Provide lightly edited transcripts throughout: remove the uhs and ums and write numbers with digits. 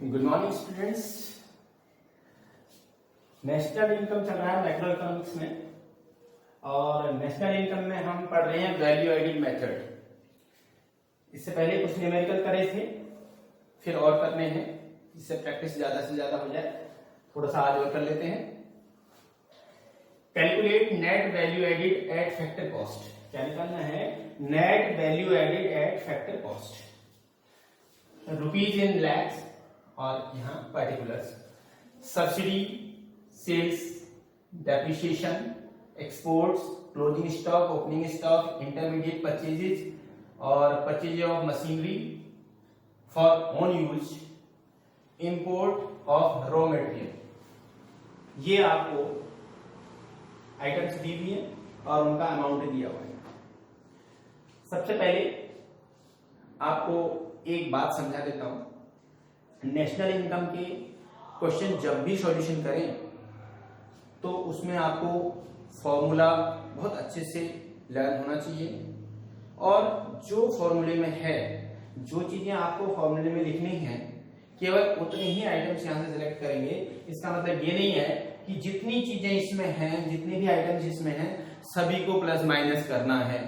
Good morning students. National income चल रहा है मैक्रो इकोनॉमिक्स में, और नेशनल इनकम में हम पढ़ रहे हैं वैल्यू एडिड मेथड। इससे पहले कुछ न्यूमेरिकल करे थे, फिर और करने हैं, जिससे प्रैक्टिस ज्यादा से ज्यादा हो जाए। थोड़ा सा आज और कर लेते हैं। Calculate net value added at factor cost. क्या निकालना है? Net value added at factor cost, rupees in lakhs और यहाँ particulars. Subsidy, sales, depreciation, exports, closing stock, opening stock, intermediate purchases और purchase of machinery for own use, import of raw material. ये आपको items दी हुई है और उनका अमाउंट दिया हुआ है। सबसे पहले आपको एक बात समझा देता हूं। नेशनल इनकम के क्वेश्चन जब भी सॉल्यूशन करें तो उसमें आपको फॉर्मूला बहुत अच्छे से लर्न होना चाहिए, और जो फॉर्मूले में है, जो चीजें आपको फॉर्मूले में लिखनी है, केवल उतने ही आइटम्स यहां से सिलेक्ट करेंगे। इसका मतलब ये नहीं है कि जितनी चीजें इसमें हैं, जितने भी आइटम्स इसमें हैं, सभी को प्लस माइनस करना है।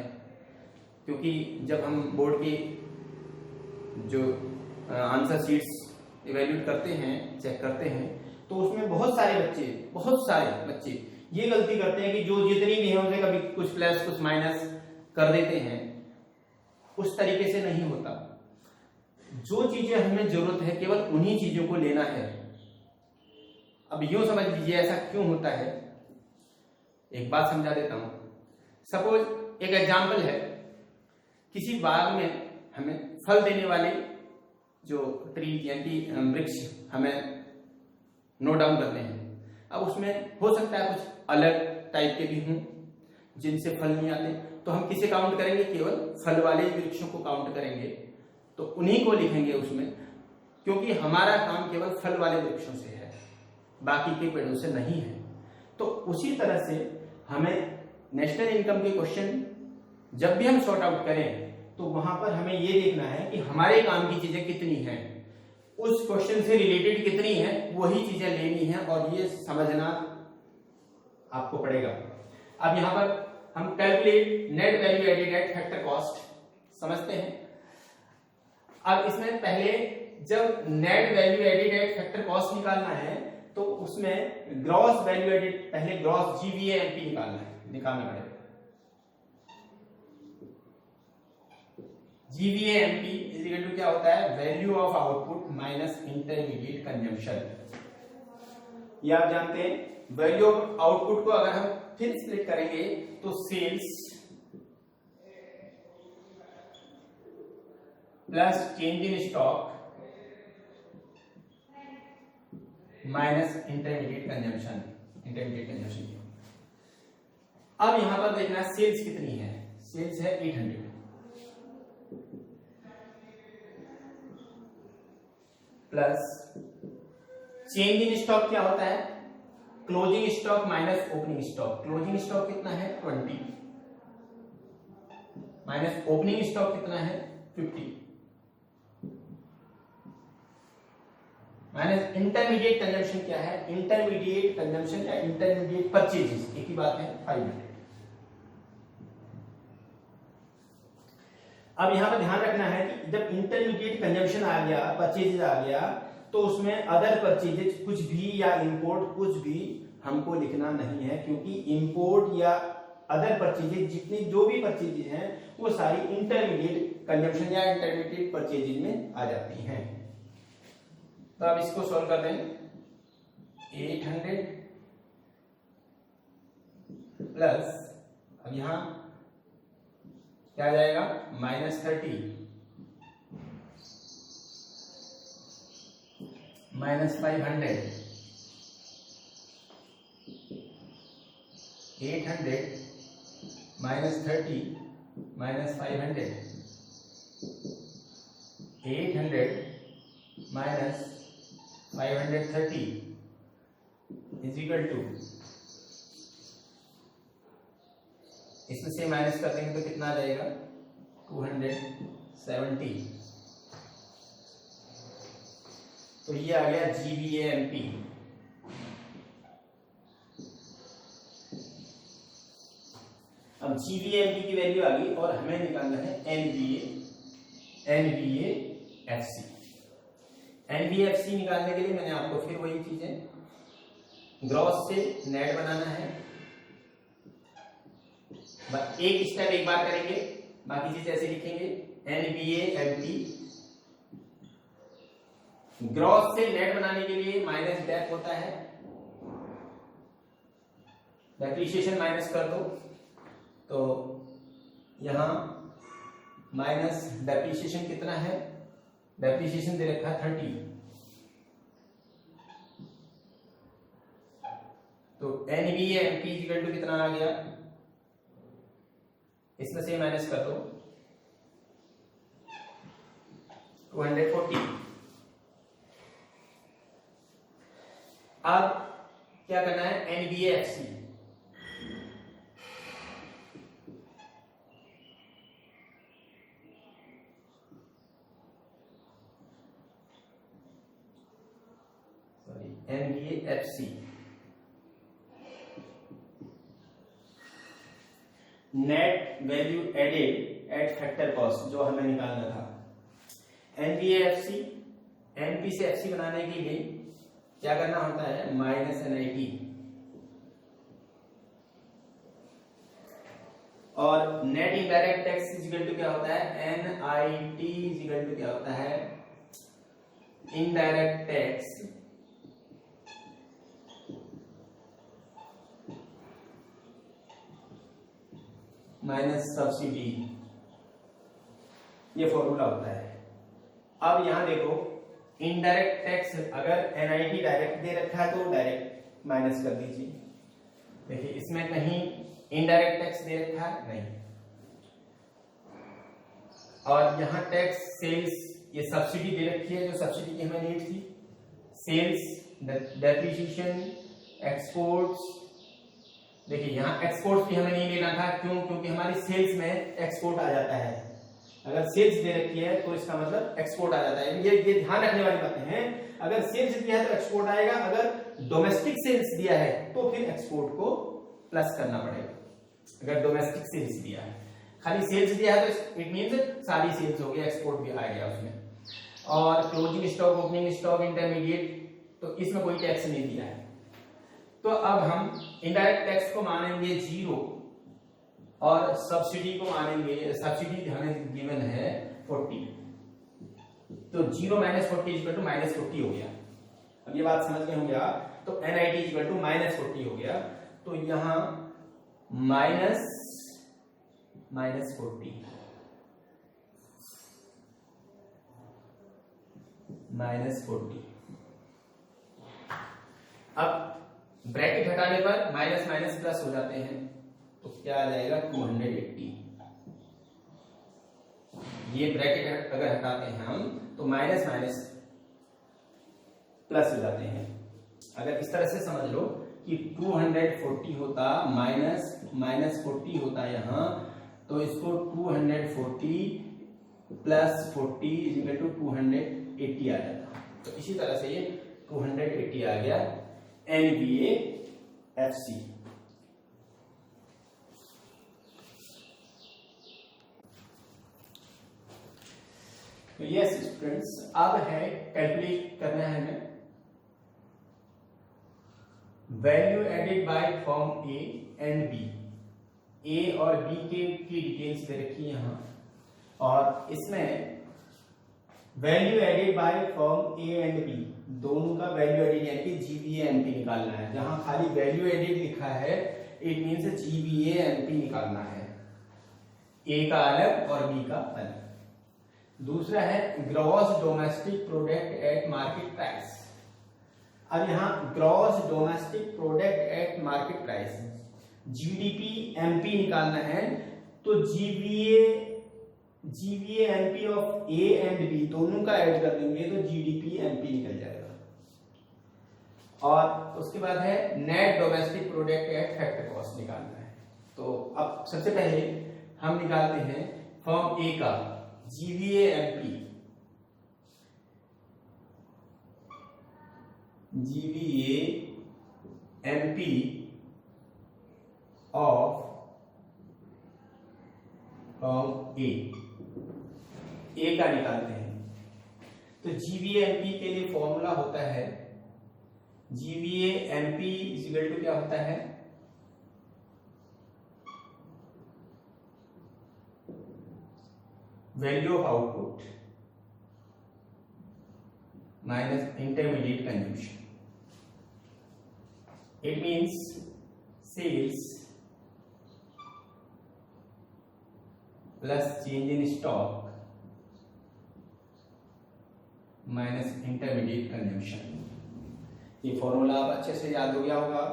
क्योंकि जब हम बोर्ड की जो आंसर शीट्स इवेल्यूएट करते हैं, चेक करते हैं, तो उसमें बहुत सारे बच्चे ये गलती करते हैं कि जो जितनी भी है उसे कभी कुछ प्लस कुछ माइनस कर देते हैं। उस तरीके से नहीं होता। जो चीजें हमें जरूरत है केवल उन्हीं चीजों को लेना है। अब यूं समझ लीजिए ऐसा क्यों होता है, एक बात समझा देता हूं। सपोज एक एग्जांपल है, किसी बाग में हमें फल देने वाले जो ट्री यानी वृक्ष हमें नोट डाउन करने हैं। अब उसमें हो सकता है कुछ अलग टाइप के भी हों जिनसे फल नहीं आते, तो हम किसे काउंट करेंगे? केवल फल वाले वृक्षों को काउंट करेंगे, तो उन्हीं को लिखेंगे उसमें, क्योंकि हमारा काम केवल फल वाले वृक्षों से है, बाकी के पेड़ों से नहीं है। तो उसी तरह से हमें नेशनल इनकम के क्वेश्चन जब भी हम सॉर्ट आउट करें तो वहां पर हमें यह देखना है कि हमारे काम की चीजें कितनी हैं, उस क्वेश्चन से रिलेटेड कितनी हैं, वही चीजें लेनी है, और ये समझना आपको पड़ेगा। अब यहां पर हम calculate net value added at factor cost समझते हैं। अब इसमें पहले जब net value added at factor cost निकालना है तो उसमें ग्रॉस वैल्यू एडिड, पहले ग्रॉस जीवीएएमपी निकालना पड़ेगा। जीवीएएमपी इज इक्वल टू क्या होता है? Value of output minus intermediate consumption. ये आप जानते हैं। वैल्यू ऑफ आउटपुट को अगर हम फिर स्प्लिट करेंगे तो sales plus change in stock minus intermediate consumption. अब यहां पर देखना सेल्स कितनी है। सेल्स है 800 प्लस चेंज इन स्टॉक क्या होता है? Closing stock minus opening stock. Closing stock कितना है? 20 माइनस ओपनिंग स्टॉक कितना है? 50 माइनस इंटरमीडिएट कंजम्पशन क्या है? इंटरमीडिएट कंजम्पशन या इंटरमीडिएट परचेजेस एक ही बात है, 500। अब यहां पर ध्यान रखना है कि जब इंटरमीडिएट कंजम्पशन आ गया, परचेजेस आ गया, तो उसमें अदर परचेजेस कुछ भी या इंपोर्ट कुछ भी हमको लिखना नहीं है, क्योंकि इंपोर्ट या अदर परचेजेस जितनी जो भी परचेजेस हैं वो सारी इंटरमीडिएट कंजम्पशन या इंटरमीडिएट परचेजेस में आ जाती हैं। तो अब इसको सॉल्व कर दें। 800 प्लस, अब यहां क्या आ जाएगा? -30 minus 500, 800 minus 30 minus 500, 800 minus 530 is equal to, इसमें से माइनस कर देंगे तो कितना आ जाएगा? 270। तो ये आ गया GVA-MP। अब GVA-MP की वैल्यू आ गई और हमें निकालना है NVA-FC। NVA-FC निकालने के लिए मैंने आपको फिर वही चीजें ग्रॉस से नेट बनाना है, एक स्टेप एक बार करेंगे, बाकी चीज ऐसे लिखेंगे NVA-MP। ग्रॉस से नेट बनाने के लिए माइनस डेप होता है, डेप्रिसिएशन माइनस कर दो, तो यहां माइनस डेप्रिसिएशन कितना है, डेप्रिसिएशन दे रखा है 30, तो NVA-MP इक्वल टू कितना आ गया, इसमें से माइनस कर दो 240। अब क्या करना है, NVA-FC। NVA-FC net value added at factor cost जो हमें निकालना था। NVA-FC NP से FC बनाने के लिए क्या करना होता है, माइनस NIT, और net indirect tax equal to क्या होता है, NIT इक्वल टू क्या होता है, इनडायरेक्ट टैक्स माइनस सब्सिडी, ये फॉर्मूला होता है। अब यहां देखो इनडायरेक्ट टैक्स, अगर NIT डायरेक्ट दे रखा है तो डायरेक्ट माइनस कर दीजिए। देखिए इसमें कहीं इनडायरेक्ट टैक्स दे रखा है नहीं, और यहां टैक्स सेल्स, ये सब्सिडी दे रखी है जो सब्सिडी की हमें नीड थी, सेल्स, डेप्रिसिएशन, एक्सपोर्ट्स। देखिए यहाँ एक्सपोर्ट भी हमें नहीं लेना था, क्यों, क्योंकि हमारी सेल्स में एक्सपोर्ट आ जाता है। अगर सेल्स दे रखी है तो इसका मतलब एक्सपोर्ट आ जाता है, ये ध्यान रखने वाली बातें हैं। अगर सेल्स दिया है तो एक्सपोर्ट आएगा, अगर डोमेस्टिक सेल्स दिया है तो फिर एक्सपोर्ट को प्लस करना पड़ेगा। अगर डोमेस्टिक सेल्स दिया है, खाली सेल्स दिया है तो इट मींस सारी सेल्स हो गया, एक्सपोर्ट भी आ गया उसमें। और closing stock, opening stock, intermediate, तो इसमें कोई टैक्स नहीं दिया है। तो अब हम इनडायरेक्ट टैक्स को मानेंगे 0 और सब्सिडी को मानेंगे, सब्सिडी हमें गिवन है 40, तो 0 माइनस 40 इक्वल टू माइनस 40 हो गया। अब ये बात समझ में होंगे आप, तो NIT इक्वल टू माइनस 40 हो गया, तो यहां माइनस 40 माइनस 40। अब ब्रैकेट हटाने पर माइनस माइनस प्लस हो जाते हैं, तो क्या आ जाएगा 280। ये ब्रैकेट अगर हटाते हैं हम तो माइनस माइनस प्लस हो जाते हैं। अगर इस तरह से समझ लो कि 240 होता माइनस 40 होता यहां, तो इसको 240 प्लस 40 इक्वल टू 280 आ जाता। तो इसी तरह से ये 280 आ गया NVA-FC। तो यस स्टूडेंट्स, अब है कैलकुलेट करना है हमें value added by firm A and B. A और बी की डिटेल्स दे रखी है यहां, और इसमें value added by firm A and B, दोनों का वैल्यू एडेड यानी कि GVA-MP निकालना है। जहां खाली वैल्यू एडेड लिखा है इट मींस GVA-MP निकालना है, ए का अलग और बी का अलग। दूसरा है gross domestic product at market price. अब यहां gross domestic product at market price GDP-MP निकालना है, तो GVA-MP of A and B दोनों का ऐड कर देंगे तो GDP-MP निकल जाएगा। और उसके बाद है net domestic product at factor cost निकालना है। तो अब सबसे पहले हम निकालते हैं फर्म ए का GVA-MP। GVA MP of firm A का निकालते हैं। तो GVA MP के लिए फॉर्मूला होता है GVA MP इक्वल टू क्या होता है, value of output minus intermediate consumption. It means sales plus change in stock minus intermediate consumption. ये फॉर्मूला आप अच्छे से याद हो गया होगा।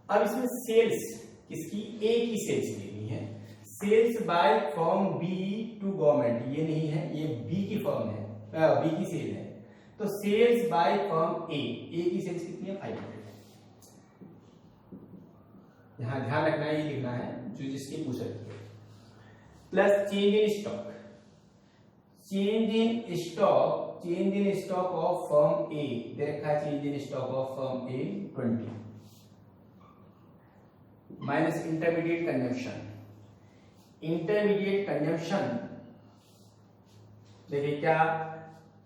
अब इसमें सेल्स किसकी, ए की सेल्स लेनी है। Sales by firm B to government, ये नहीं है, ये बी की फर्म है, बी की सेल है। तो सेल्स बाय फर्म ए की सेल्स कितनी है, 500। यहां ध्यान रखना है, ये लिखना है जो जिसकी पूछ रही है। Plus change in stock, change in stock of firm A दे रखा है, change in stock of firm A 20 minus intermediate consumption. Intermediate consumption देखिए क्या,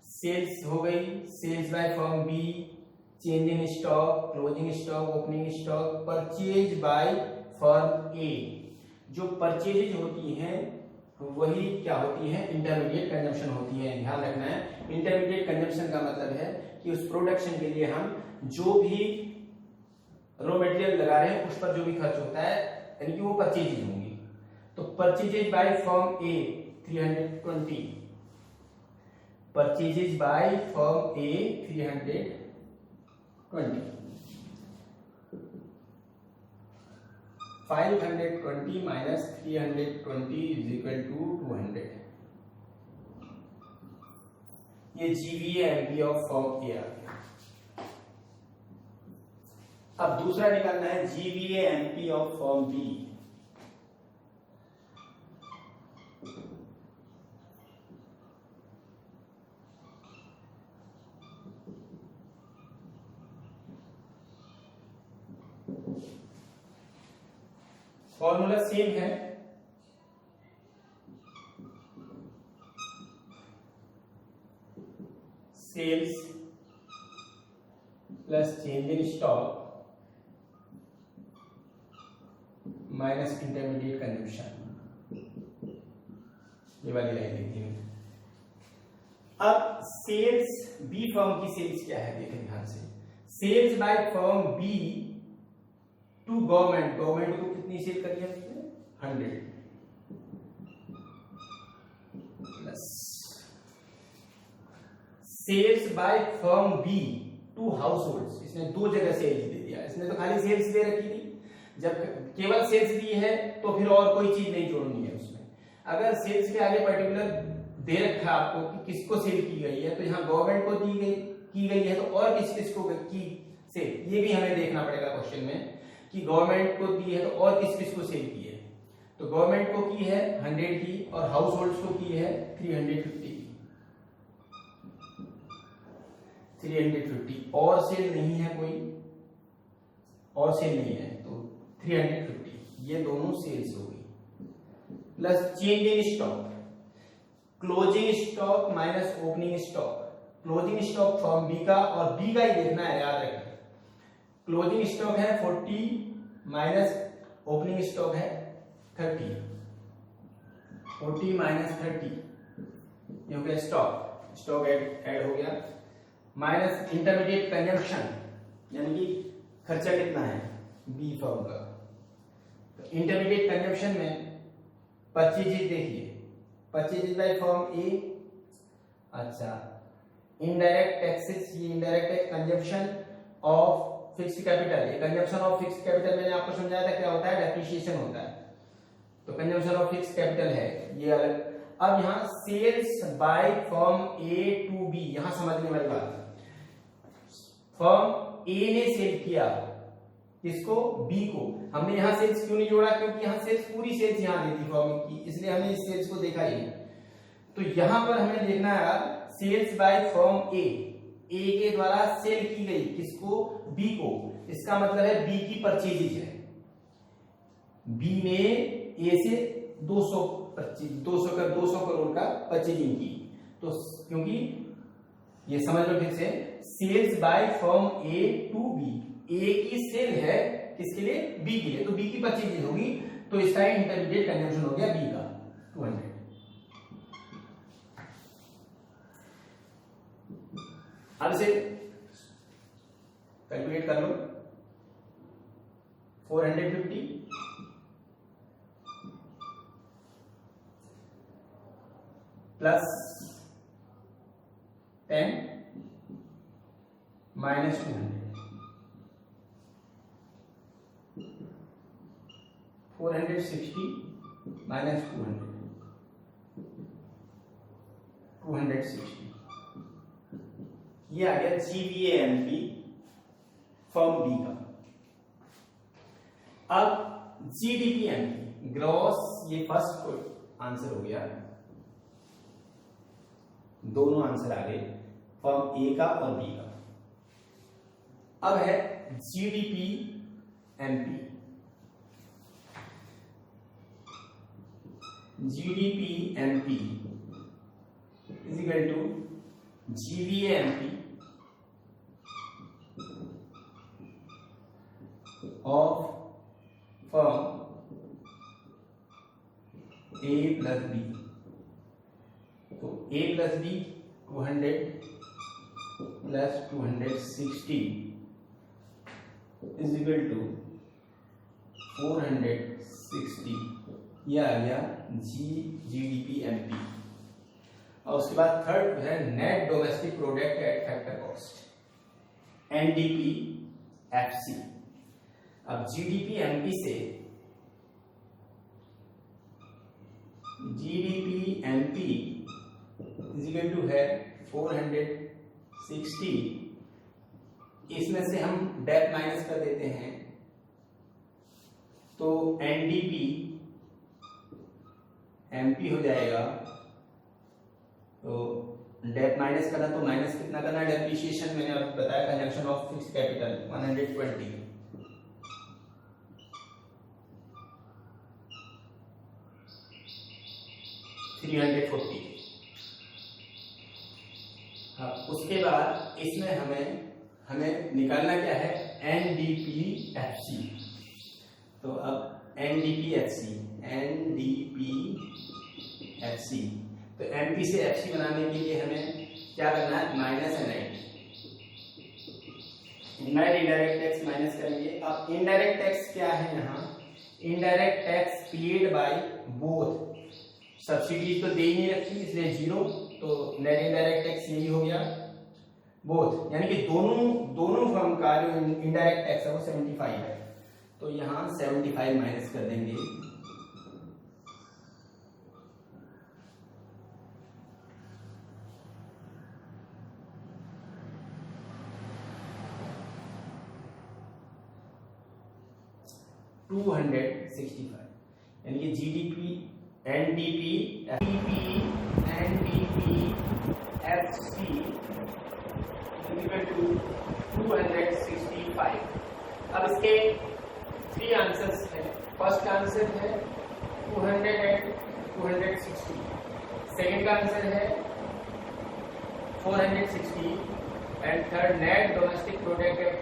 सेल्स हो गई, sales by firm B, change in stock, closing stock, opening stock, purchase by firm A. जो purchases होती हैं वही क्या होती है, इंटरमीडिएट कंजम्पशन होती है। ध्यान रखना है, इंटरमीडिएट कंजम्पशन का मतलब है कि उस प्रोडक्शन के लिए हम जो भी रॉ मटेरियल लगा रहे हैं उस पर जो भी खर्च होता है, यानी कि वो परचेजेज होंगी। तो purchases by firm A 320, purchases by firm A 320, 520 minus 320 is equal to 200। ये GVA MP of firm A आ गया। अब दूसरा निकालना है GVA MP of firm B. Formula same है, sales plus change in stock minus intermediate consumption. ये वाली लाइन देखिए। अब सेल्स बी फर्म की सेल्स क्या है, देखें ध्यान से। Sales by firm B to government, government को कितनी सेल करी है उसने, 100 plus sales by firm B to household. इसने दो जगह सेल्स दे दिया, इसने तो खाली सेल्स दे रखी थी। जब केवल सेल्स दी है तो फिर और कोई चीज नहीं जोड़नी है उसमें। अगर सेल्स के आगे पर्टिकुलर दे रखा आपको कि किसको सेल की गई है, तो यहाँ गवर्नमेंट को की गई है, तो और किस किस को की सेल, ये भी हमें देखना पड़ेगा क्वेश्चन में कि गवर्नमेंट को दी है तो और किस किस को सेल की है। तो गवर्नमेंट को की है 100 की और हाउस होल्ड्स को की है 350 और सेल नहीं है, कोई और सेल नहीं है, तो 350 ये दोनों सेल्स हो गई। Plus change in stock, closing stock minus opening stock. Closing stock firm B का, और बी का ही देखना है, याद रखें। क्लोजिंग स्टॉक है 40 माइनस ओपनिंग स्टॉक है 30, 40 माइनस 30 ये हो गया स्टॉक ऐड हो गया, माइनस इंटरमीडिएट कंजम्पशन यानी कि खर्चा कितना है बी फर्म का। तो इंटरमीडिएट कंजम्पशन में परचेजेज देखिए, परचेजेज बाय फर्म ए। अच्छा, इनडायरेक्ट टैक्सेस, ये indirect tax consumption of fixed capital. ये कंजम्पशन ऑफ फिक्स्ड कैपिटल मैंने आपको समझाया था क्या होता है, डेप्रिसिएशन होता है। तो कंजम्पशन ऑफ फिक्स्ड कैपिटल है ये अलग। अब यहाँ sales by firm A to B, यहां समझने वाली बात, फर्म ए ने सेल किया किसको, बी को। हमने यहां सेल्स क्यों नहीं जोड़ा, क्योंकि यहां सेल्स पूरी सेल्स यहां दी थी फर्म की, इसलिए हमने इस सेल्स को देखा ही। तो यहां पर हमें देखना है सेल्स बाय फर्म ए, ए के द्वारा सेल की गई, किसको? बी को। इसका मतलब है बी की परचेजेज है, बी ने ए से 200 करोड़ का परचेजिंग की। तो क्योंकि ये समझ लो फिर से, sales by firm A to B, A की सेल है किसके लिए? बी के लिए, तो बी की परचेजिंग होगी, तो इसका इंटरमीडिएट कंजम्पशन हो गया बी का 200। अब इसे कैलकुलेट कर लो, 450 प्लस 10 माइनस 200, 460 माइनस 260, ये आ गया GVAMP फर्म बी का। अब GDPMP ग्रॉस, ये फर्स्ट आंसर हो गया, दोनों आंसर आ गए फर्म ए का और बी का। अब है GDPMP, GDPMP is equal to GVAMP of firm A plus B। तो A plus B 200 plus 260 is equal to 460, यह आ गया GDPMP। और उसके बाद थर्ड है net domestic product at factor cost, NDPFC। अब GDPMP से GDPMP इज इक्वल टू है 460, इसमें से हम डेट माइनस कर देते हैं, तो NDPMP हो जाएगा। तो डेट माइनस करना, तो माइनस कितना करना? डेप्रिसिएशन मैंने आपको बताया, कंजम्पशन ऑफ फिक्स्ड कैपिटल 120, 340। हाँ, उसके बाद इसमें हमें निकालना क्या है? NDPFC। तो अब NDPFC तो MP से FC बनाने के लिए हमें क्या करना है? Minus NIT, indirect tax minus करेंगे। अब इनडायरेक्ट टैक्स क्या है? यहाँ indirect tax paid by both, subsidy तो दे ही नहीं रखी इसलिए 0, तो नेट इनडायरेक्ट टैक्स यही हो गया बोथ, यानी कि दोनों फर्म का जो इनडायरेक्ट टैक्स है वो 75 है, तो यहाँ 75 माइनस कर देंगे। $265, यानी कि GDP NDPFC इक्वल टू 265। अब इसके 3 आंसर्स हैं। फर्स्ट आंसर है 200 एंड 260, सेकेंड का आंसर है 460 and third net domestic product at